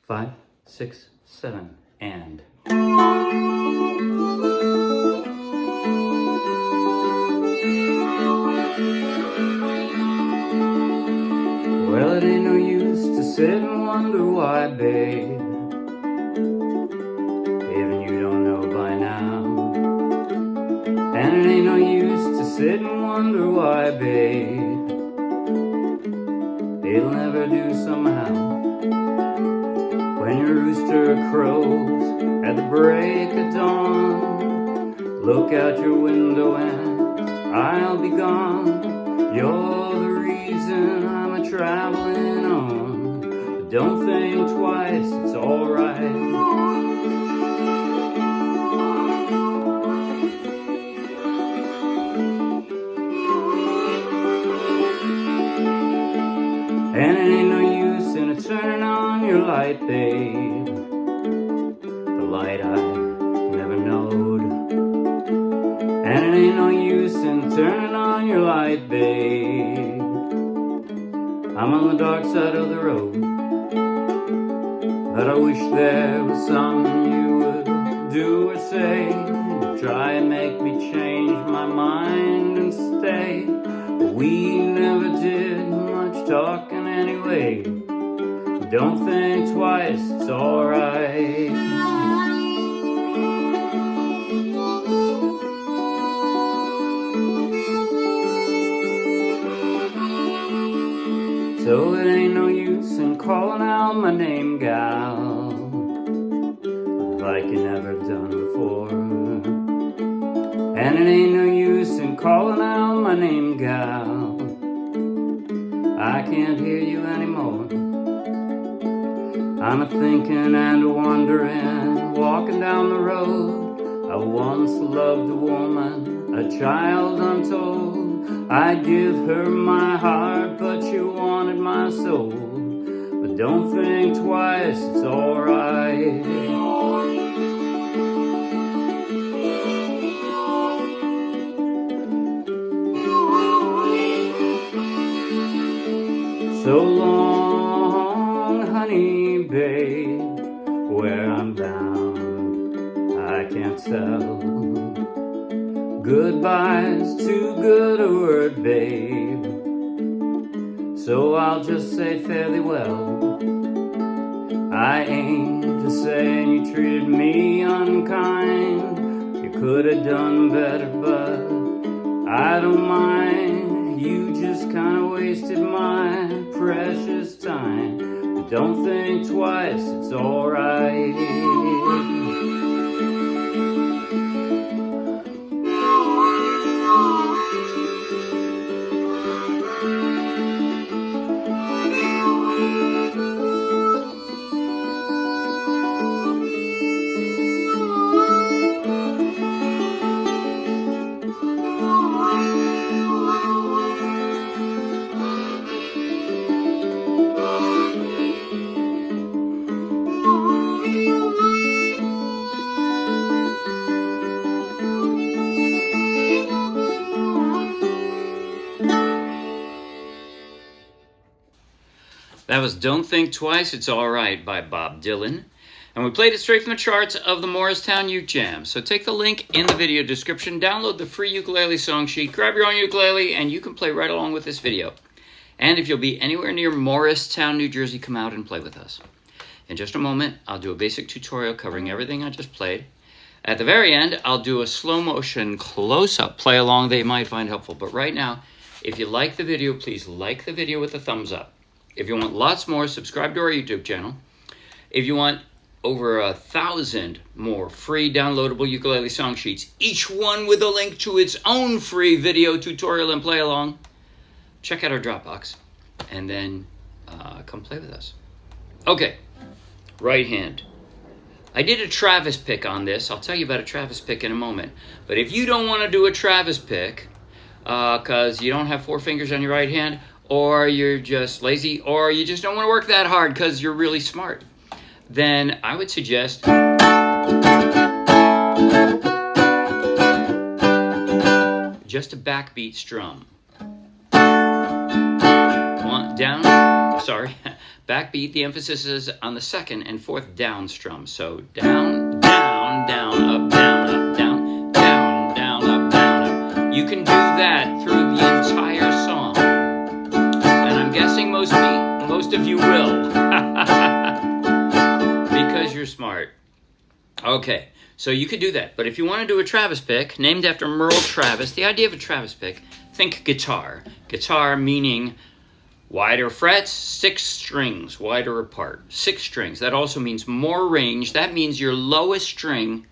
5, 6, 7, and... Well, it ain't no use to sit and wonder why, babe. Even you don't know by now. And it ain't no use to sit and wonder why, babe. It'll never do somehow. When your rooster crows at the break of dawn, look out your window and I'll be gone. You're the reason I'm a-travelin' on. But don't think twice, it's alright. And it ain't no use in turning on your light, babe. The light I never knowed. And it ain't no use in turning on your light, babe. I'm on the dark side of the road. But I wish there was something you would do or say to try and make me change my mind and stay. But we never did much talking anyway. Don't think twice, it's alright. So it ain't no use in calling out my name, gal, like you never done before. And it ain't no use in calling out my name, gal. I can't hear you anymore. I'm a-thinking and a-wondering, walking down the road. I once loved a woman, a child untold. I'd give her my heart, but she wanted my soul. But don't think twice, it's alright. So long, honey, babe, where I'm bound, I can't tell. Goodbye's too good a word, babe, so I'll just say fare thee well. I ain't just saying you treated me unkind. You could have done better, but I don't mind. You just kinda wasted my precious time. But don't think twice, it's alright. That was Don't Think Twice, It's Alright by Bob Dylan. And we played it straight from the charts of the Morristown Uke Jam. So take the link in the video description, download the free ukulele song sheet, grab your own ukulele, and you can play right along with this video. And if you'll be anywhere near Morristown, New Jersey, come out and play with us. In just a moment, I'll do a basic tutorial covering everything I just played. At the very end, I'll do a slow motion close-up play along that you might find helpful. But right now, if you like the video, please like the video with a thumbs up. If you want lots more, subscribe to our YouTube channel. If you want over 1,000 more free downloadable ukulele song sheets, each one with a link to its own free video tutorial and play along, check out our Dropbox and then come play with us. Okay, right hand. I did a Travis pick on this. I'll tell you about a Travis pick in a moment. But if you don't want to do a Travis pick because you don't have 4 fingers on your right hand, or you're just lazy, or you just don't want to work that hard because you're really smart, then I would suggest just a backbeat strum. 1 down, sorry, backbeat, the emphasis is on the second and fourth down strum. So down, down, down, up, down, up, down, down, down, up, down, up. You can do that through the entire song. And I'm guessing most of you will. Because you're smart. Okay, so you could do that. But if you want to do a Travis pick, named after Merle Travis, the idea of a Travis pick, think guitar. Guitar meaning wider frets, 6 strings, wider apart. 6 strings. That also means more range. That means your lowest string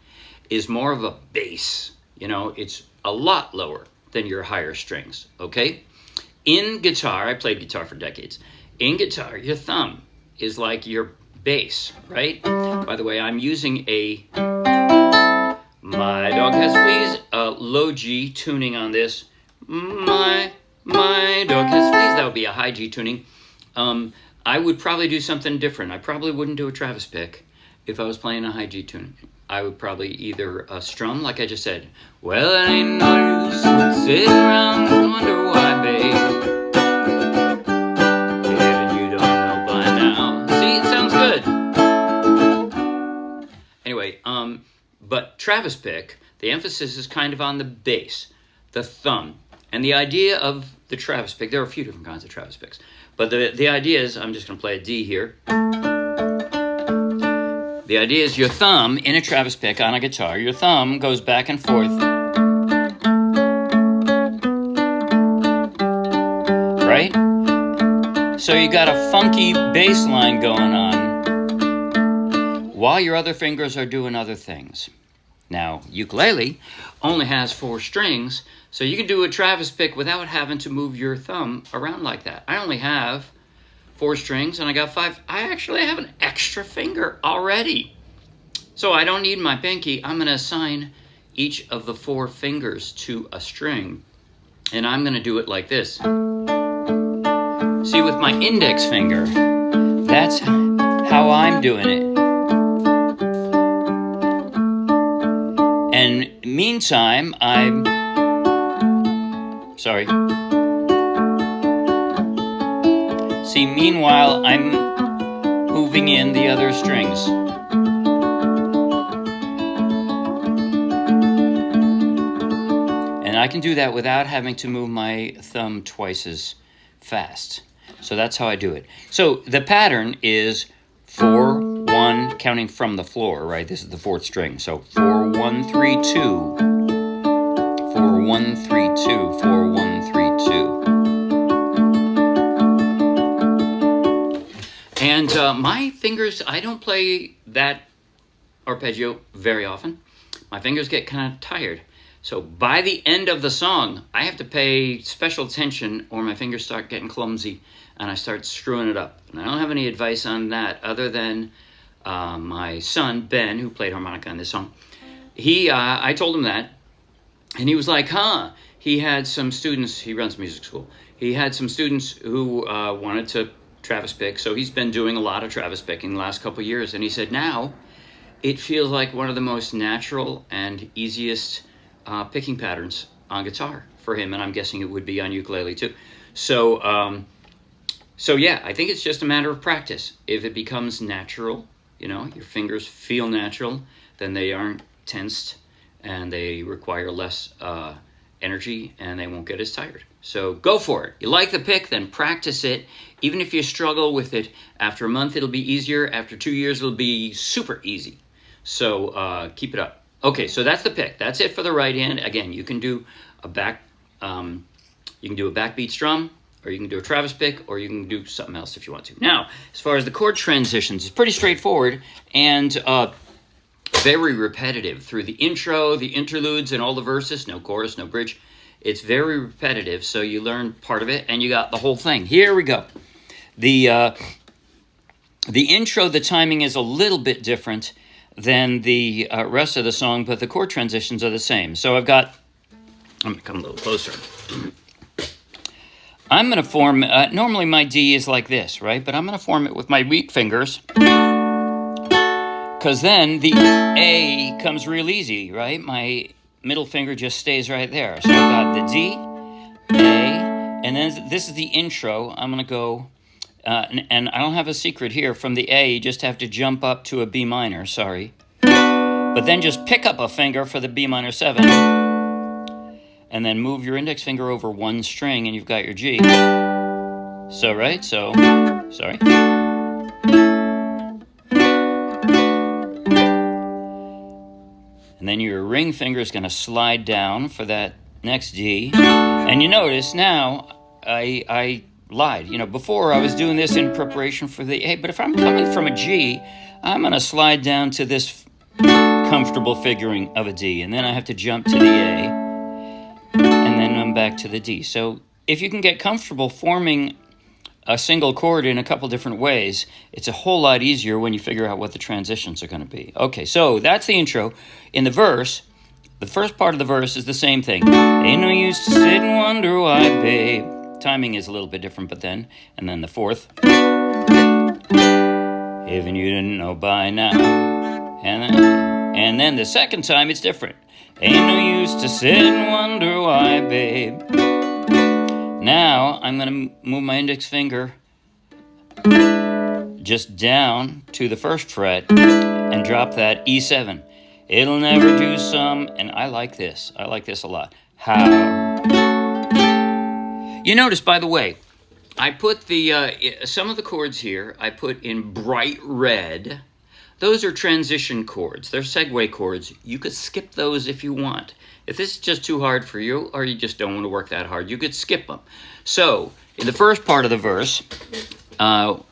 is more of a bass. You know, it's a lot lower than your higher strings, okay? In guitar, I played guitar for decades. In guitar, your thumb is like your bass, right? By the way, I'm using a My Dog Has Fleas, low G tuning on this. My Dog Has Fleas, that would be a high G tuning. I would probably do something different. I probably wouldn't do a Travis pick if I was playing a high G tuning. I would probably either strum, like I just said. Well, it ain't no use sitting around and wonder why, babe. If you don't know by now. See, it sounds good. Anyway, but Travis pick, the emphasis is kind of on the bass, the thumb. And the idea of the Travis pick, there are a few different kinds of Travis picks. But the idea is, I'm just going to play a D here. The idea is your thumb in a Travis pick on a guitar, your thumb goes back and forth. Right? So you got a funky bass line going on while your other fingers are doing other things. Now, ukulele only has 4 strings, so you can do a Travis pick without having to move your thumb around like that. I only have 4 strings, and I got 5. I actually have an extra finger already. So I don't need my pinky. I'm going to assign each of the 4 fingers to a string, and I'm going to do it like this. See, with my index finger, that's how I'm doing it. And meantime, See, meanwhile, I'm moving in the other strings. And I can do that without having to move my thumb twice as fast. So that's how I do it. So the pattern is 4, 1, counting from the floor, right? This is the 4th string. So 4, 1, 3, 2. 4, 1, 3, 2. 4, 1, 3, 2. And my fingers, I don't play that arpeggio very often. My fingers get kind of tired. So by the end of the song, I have to pay special attention or my fingers start getting clumsy and I start screwing it up. And I don't have any advice on that other than my son, Ben, who played harmonica on this song. I told him that, and he was like, huh. He had some students, he runs music school. He had some students who wanted to Travis pick, so he's been doing a lot of Travis picking the last couple of years. And he said now it feels like one of the most natural and easiest picking patterns on guitar for him, and I'm guessing it would be on ukulele too. So yeah, I think it's just a matter of practice. If it becomes natural, you know, your fingers feel natural, then they aren't tensed and they require less energy and they won't get as tired. So go for it. You like the pick, then practice it. Even if you struggle with it, after a month it'll be easier. After 2 years it'll be super easy. So keep it up. Okay, so that's the pick. That's it for the right hand. Again, you can do a backbeat strum, or you can do a Travis pick, or you can do something else if you want to. Now, as far as the chord transitions, it's pretty straightforward and very repetitive through the intro, the interludes, and all the verses. No chorus, no bridge. It's very repetitive, so you learn part of it, and you got the whole thing. Here we go. The intro, the timing is a little bit different than the rest of the song, but the chord transitions are the same. So I'm going to come a little closer. I'm going to form, normally my D is like this, right? But I'm going to form it with my weak fingers, because then the A comes real easy, right? My middle finger just stays right there. So I've got the D, A, and then this is the intro. I'm going to go And I don't have a secret here. From the A, you just have to jump up to a B minor, sorry. But then just pick up a finger for the B minor 7. And then move your index finger over one string and you've got your G. So, right? So, sorry. And then your ring finger is going to slide down for that next G. And you notice now I lied. You know, before I was doing this in preparation for the A, but if I'm coming from a G, I'm going to slide down to this comfortable figuring of a D. And then I have to jump to the A. And then I'm back to the D. So if you can get comfortable forming a single chord in a couple different ways, it's a whole lot easier when you figure out what the transitions are going to be. Okay, so that's the intro. In the verse, the first part of the verse is the same thing. Ain't no use to sit and wonder why, babe. Timing is a little bit different, but then, and then the fourth. Even you didn't know by now. And then the second time it's different. Ain't no use to sit and wonder why, babe. Now, I'm going to move my index finger just down to the first fret and drop that E7. It'll never do some, and I like this. I like this a lot. How? You notice, by the way, I put some of the chords here, I put in bright red. Those are transition chords. They're segue chords. You could skip those if you want. If this is just too hard for you, or you just don't want to work that hard, you could skip them. So, in the first part of the verse, I'm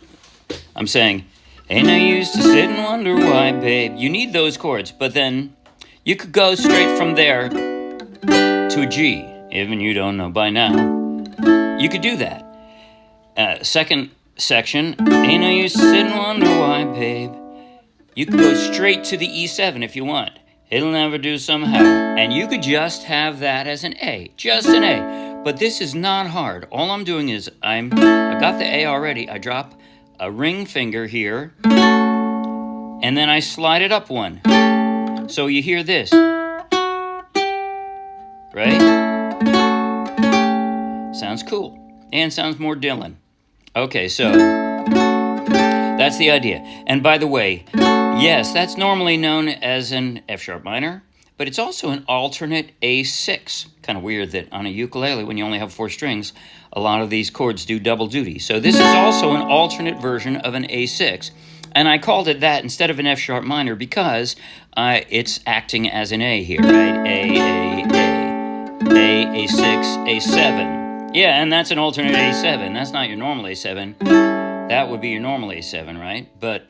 saying, ain't no use to sit and wonder why, babe. You need those chords, but then you could go straight from there to a G, even you don't know by now. You could do that. Second section, ain't no use to sit and wonder why, babe. You could go straight to the E7 if you want. It'll never do somehow. And you could just have that as an A. Just an A. But this is not hard. All I'm doing is I got the A already. I drop a ring finger here. And then I slide it up one. So you hear this. Right? Sounds cool. And sounds more Dylan. Okay, so that's the idea. And by the way, yes, that's normally known as an F sharp minor, but it's also an alternate A6. Kind of weird that on a ukulele, when you only have 4 strings, a lot of these chords do double duty. So this is also an alternate version of an A6. And I called it that instead of an F sharp minor because it's acting as an A here, right? A, A6, A7. Yeah, and that's an alternate A7. That's not your normal A7. That would be your normal A7, right? But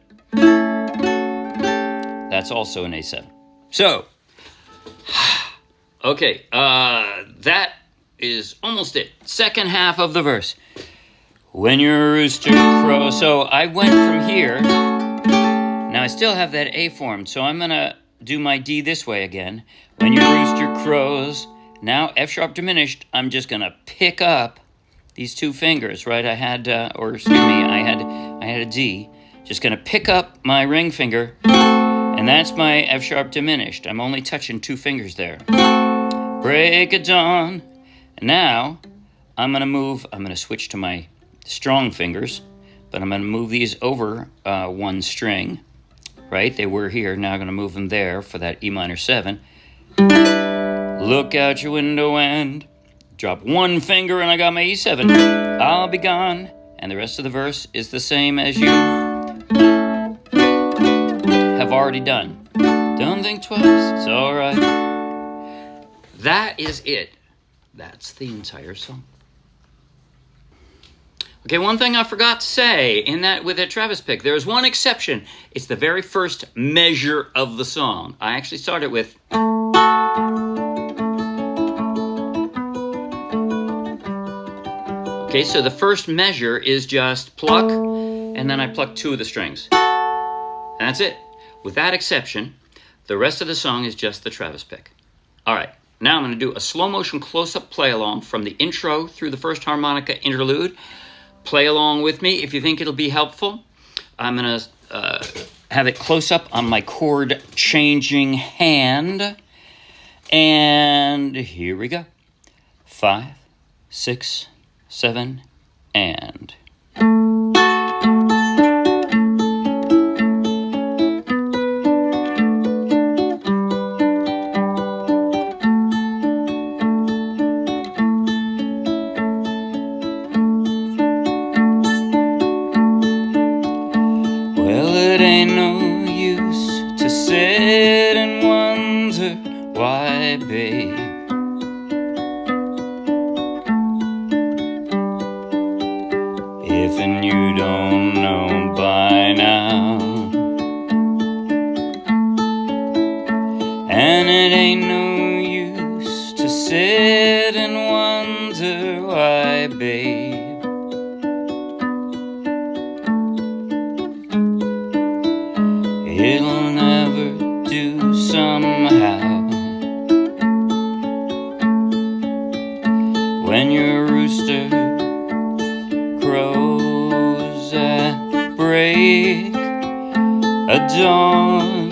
that's also an A7. So, okay, that is almost it. Second half of the verse. When your rooster crows. So I went from here. Now I still have that A formed, so I'm going to do my D this way again. When your rooster crows. Now F sharp diminished. I'm just going to pick up these 2 fingers, right? I had a D. Just going to pick up my ring finger. And that's my F sharp diminished. I'm only touching 2 fingers there. Break of dawn. And now I'm going to switch to my strong fingers, but I'm going to move these over one string, right? They were here. Now I'm going to move them there for that E minor 7. Look out your window and drop 1 finger and I got my E7. I'll be gone. And the rest of the verse is the same as you have already done. Don't think twice, it's all right. That is it. That's the entire song. Okay, one thing I forgot to say with that Travis pick, there is one exception. It's the very first measure of the song. I actually started with. Okay, so the first measure is just pluck, and then I pluck 2 of the strings. And that's it. With that exception, the rest of the song is just the Travis pick. All right, now I'm going to do a slow motion close-up play-along from the intro through the first harmonica interlude. Play along with me if you think it'll be helpful. I'm going to have it close-up on my chord-changing hand. And here we go. 5, 6, 7, and... ain't no use to sit and wonder why, babe. If and you don't know by now, and it ain't no use to sit and wonder why, babe. It'll never do somehow when your rooster crows at break of dawn.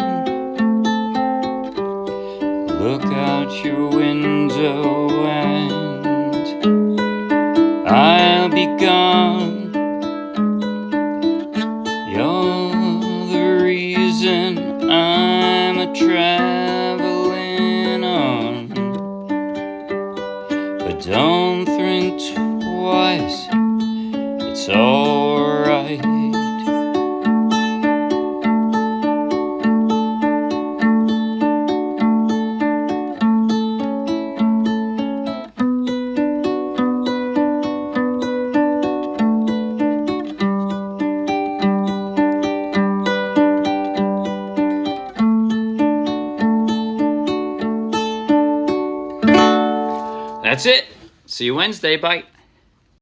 Look out your window and I'll be gone. You're the reason I'm a-travelin on. But don't think twice, it's alright. That's it. See you Wednesday. Bye.